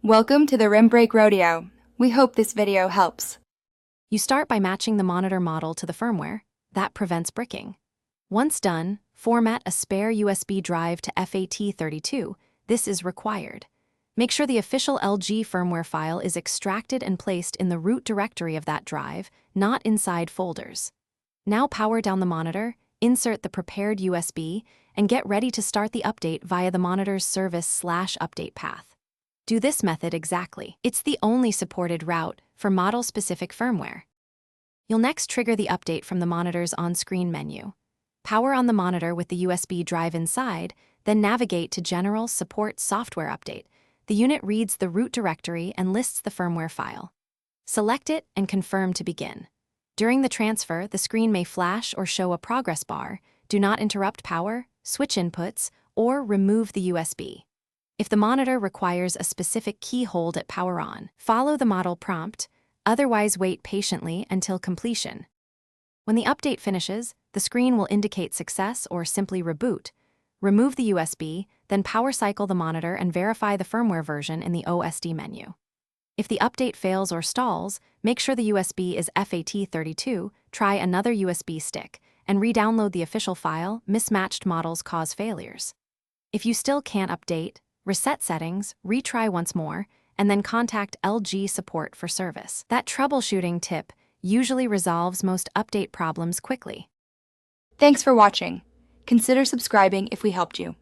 Welcome to the Rim Break Rodeo. We hope this video helps. You start by matching the monitor model to the firmware. That prevents bricking. Once done, format a spare USB drive to FAT32. This is required. Make sure the official LG firmware file is extracted and placed in the root directory of that drive, not inside folders. Now power down the monitor, insert the prepared USB, and get ready to start the update via the monitor's service/update path. Do this method exactly. It's the only supported route for model-specific firmware. You'll next trigger the update from the monitor's on-screen menu. Power on the monitor with the USB drive inside, then navigate to General Support Software Update. The unit reads the root directory and lists the firmware file. Select it and confirm to begin. During the transfer, the screen may flash or show a progress bar. Do not interrupt power, switch inputs, or remove the USB. If the monitor requires a specific key hold at power on, follow the model prompt, otherwise wait patiently until completion. When the update finishes, the screen will indicate success or simply reboot. Remove the USB, then power cycle the monitor and verify the firmware version in the OSD menu. If the update fails or stalls, make sure the USB is FAT32, try another USB stick, and re-download the official file. Mismatched models cause failures. If you still can't update, reset settings, retry once more, and then contact LG support for service. That troubleshooting tip usually resolves most update problems quickly. Thanks for watching. Consider subscribing if we helped you.